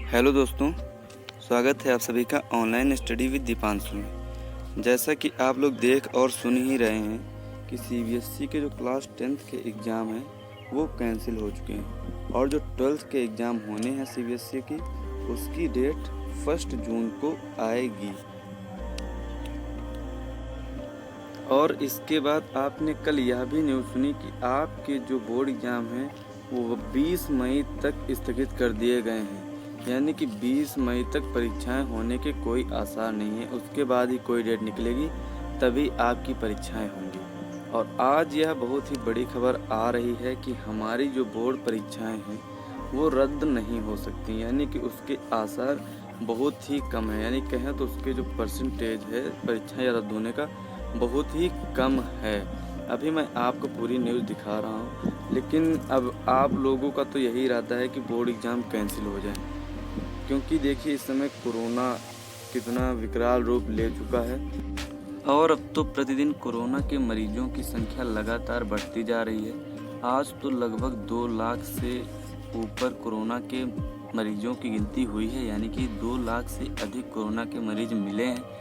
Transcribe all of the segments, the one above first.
Hello दोस्तों, स्वागत है आप सभी का ऑनलाइन स्टडी विद दीपांशु में। जैसा कि आप लोग देख और सुन ही रहे हैं कि सीबीएसई के जो क्लास 10th के एग्ज़ाम हैं वो कैंसिल हो चुके हैं और जो 12th के एग्ज़ाम होने हैं सीबीएसई की उसकी डेट 1 जून को आएगी। और इसके बाद आपने कल यह भी न्यूज़ सुनी कि आपके जो बोर्ड एग्ज़ाम हैं वो 20 मई तक स्थगित कर दिए गए हैं, यानी कि 20 मई तक परीक्षाएं होने के कोई आसार नहीं है। उसके बाद ही कोई डेट निकलेगी तभी आपकी परीक्षाएं होंगी। और आज यह बहुत ही बड़ी खबर आ रही है कि हमारी जो बोर्ड परीक्षाएं हैं वो रद्द नहीं हो सकती, यानी कि उसके आसार बहुत ही कम है। यानी कहें तो उसके जो परसेंटेज है परीक्षाएं रद्द होने का बहुत ही कम है। अभी मैं आपको पूरी न्यूज़ दिखा रहा हूँ, लेकिन अब आप लोगों का तो यही इरादा है कि बोर्ड एग्ज़ाम कैंसिल हो जाए, क्योंकि देखिए इस समय कोरोना कितना विकराल रूप ले चुका है और अब तो प्रतिदिन कोरोना के मरीजों की संख्या लगातार बढ़ती जा रही है। आज तो लगभग 2 लाख से ऊपर कोरोना के मरीजों की गिनती हुई है, यानी कि 2 लाख से अधिक कोरोना के मरीज मिले हैं,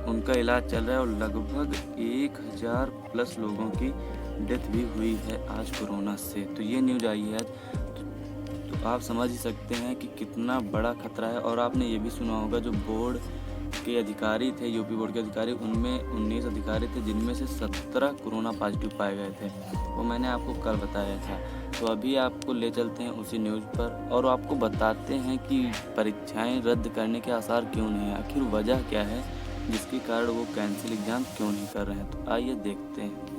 उनका इलाज चल रहा है और लगभग 1000 प्लस लोगों की डेथ भी हुई है आज कोरोना से। तो ये न्यूज़ आई है आज, तो आप समझ ही सकते हैं कि कितना बड़ा खतरा है। और आपने ये भी सुना होगा जो बोर्ड के अधिकारी थे, यूपी बोर्ड के अधिकारी, उनमें 19 अधिकारी थे जिनमें से 17 कोरोना पॉजिटिव पाए गए थे। वो मैंने आपको कल बताया था। तो अभी आपको ले चलते हैं उसी न्यूज़ पर और आपको बताते हैं कि परीक्षाएं रद्द करने के आसार क्यों नहीं है, आखिर वजह क्या है जिसके कारण वो कैंसिल एग्ज़ाम क्यों नहीं कर रहे हैं। तो आइए देखते हैं।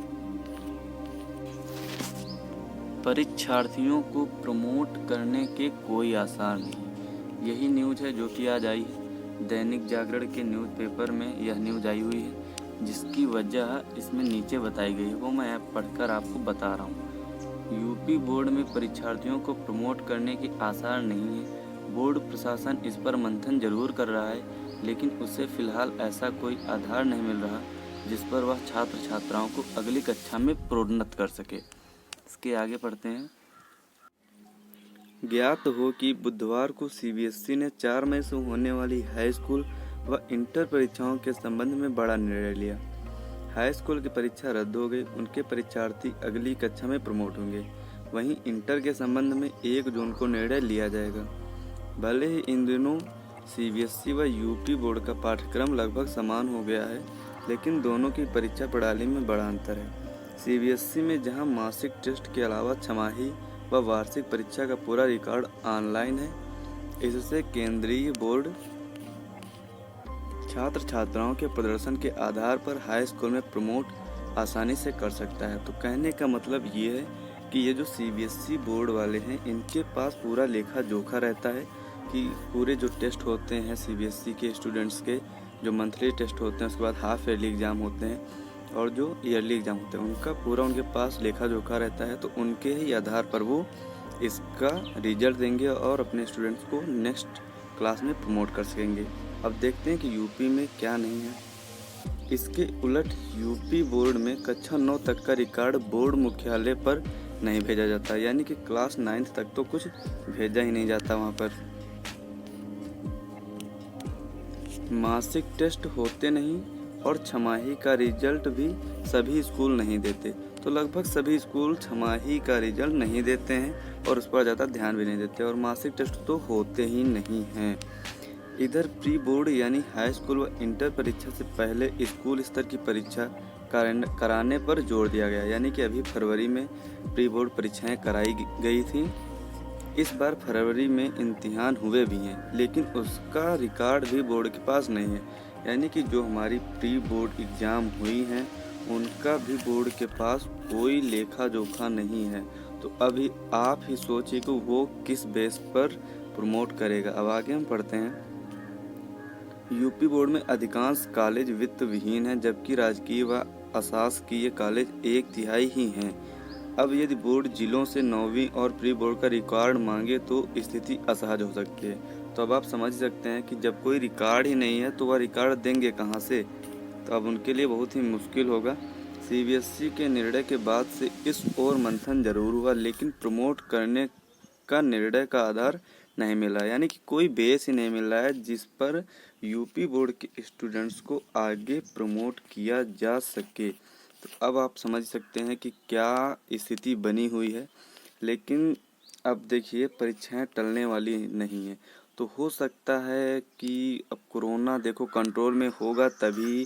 परीक्षार्थियों को प्रमोट करने के कोई आसार नहीं, यही न्यूज़ है जो कि आज आई है। दैनिक जागरण के न्यूज़पेपर में यह न्यूज़ आई हुई है, जिसकी वजह इसमें नीचे बताई गई है, वो मैं पढ़कर आपको बता रहा हूँ। यूपी बोर्ड में परीक्षार्थियों को प्रमोट करने के आसार नहीं है। बोर्ड प्रशासन इस पर मंथन जरूर कर रहा है, लेकिन उसे फिलहाल ऐसा कोई आधार नहीं मिल रहा जिस पर वह छात्र छात्राओं को अगली कक्षा में प्रोन्नत कर सके। इसके आगे पढ़ते हैं। ज्ञात हो कि बुधवार को सीबीएसई ने 4 मई से होने वाली हाई स्कूल व इंटर परीक्षाओं के संबंध में बड़ा निर्णय लिया। हाई स्कूल की परीक्षा रद्द हो गई, उनके परीक्षार्थी अगली कक्षा में प्रमोट होंगे। वहीं इंटर के संबंध में 1 जून को निर्णय लिया जाएगा। भले ही इन दिनों सीबीएसई व यूपी बोर्ड का पाठ्यक्रम लगभग समान हो गया है, लेकिन दोनों की परीक्षा प्रणाली में बड़ा अंतर है। सीबीएसई में जहां मासिक टेस्ट के अलावा छमाही व वार्षिक परीक्षा का पूरा रिकॉर्ड ऑनलाइन है, इससे केंद्रीय बोर्ड छात्र छात्राओं के प्रदर्शन के आधार पर हाई स्कूल में प्रमोट आसानी से कर सकता है। तो कहने का मतलब ये है कि ये जो सीबीएसई बोर्ड वाले हैं इनके पास पूरा लेखा जोखा रहता है कि पूरे जो टेस्ट होते हैं सीबीएसई के स्टूडेंट्स के, जो मंथली टेस्ट होते हैं, उसके बाद हाफ ईयरली एग्ज़ाम होते हैं और जो ईयरली एग्ज़ाम होते हैं, उनका पूरा उनके पास लेखा जोखा रहता है। तो उनके ही आधार पर वो इसका रिजल्ट देंगे और अपने स्टूडेंट्स को नेक्स्ट क्लास में प्रमोट कर सकेंगे। अब देखते हैं कि यूपी में क्या नहीं है। इसके उलट यूपी बोर्ड में कक्षा 9 तक का रिकॉर्ड बोर्ड मुख्यालय पर नहीं भेजा जाता, यानी कि क्लास 9 तक तो कुछ भेजा ही नहीं जाता वहाँ पर। मासिक टेस्ट होते नहीं और छमाही का रिजल्ट भी सभी स्कूल नहीं देते। तो लगभग सभी स्कूल छमाही का रिजल्ट नहीं देते हैं और उस पर ज़्यादा ध्यान भी नहीं देते, और मासिक टेस्ट तो होते ही नहीं हैं। इधर प्री बोर्ड यानी हाई स्कूल व इंटर परीक्षा से पहले स्कूल स्तर की परीक्षा कराने पर जोर दिया गया, यानी कि अभी फरवरी में प्री बोर्ड परीक्षाएं कराई गई थी। इस बार फरवरी में इम्तिहान हुए भी हैं, लेकिन उसका रिकॉर्ड भी बोर्ड के पास नहीं है, यानी कि जो हमारी प्री बोर्ड एग्ज़ाम हुई हैं उनका भी बोर्ड के पास कोई लेखा जोखा नहीं है। तो अभी आप ही सोचिए कि वो किस बेस पर प्रमोट करेगा। अब आगे हम पढ़ते हैं। यूपी बोर्ड में अधिकांश कॉलेज वित्त विहीन हैं, जबकि राजकीय व अशासकीय कॉलेज 1/3 ही हैं। अब यदि बोर्ड जिलों से 9वीं और प्री बोर्ड का रिकॉर्ड मांगे तो स्थिति असहज हो सकती है। तो अब आप समझ सकते हैं कि जब कोई रिकॉर्ड ही नहीं है तो वह रिकॉर्ड देंगे कहाँ से। तो अब उनके लिए बहुत ही मुश्किल होगा। सीबीएसई के निर्णय के बाद से इस ओर मंथन जरूर हुआ, लेकिन प्रमोट करने का निर्णय का आधार नहीं मिल रहा है, यानी कि कोई बेस ही नहीं मिल रहा है जिस पर यूपी बोर्ड के स्टूडेंट्स को आगे प्रमोट किया जा सके। तो अब आप समझ सकते हैं कि क्या स्थिति बनी हुई है। लेकिन अब देखिए, परीक्षाएं टलने वाली नहीं है, तो हो सकता है कि अब कोरोना देखो कंट्रोल में होगा तभी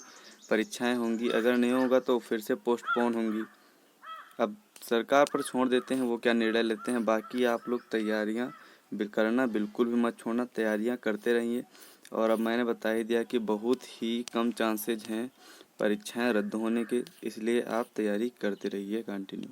परीक्षाएं होंगी, अगर नहीं होगा तो फिर से पोस्टपोन होंगी। अब सरकार पर छोड़ देते हैं वो क्या निर्णय लेते हैं। बाकी आप लोग तैयारियां करना बिल्कुल भी मत छोड़ना, तैयारियां करते रहिए। और अब मैंने बता ही दिया कि बहुत ही कम चांसेज हैं परीक्षाएं रद्द होने के, इसलिए आप तैयारी करते रहिए कंटिन्यू।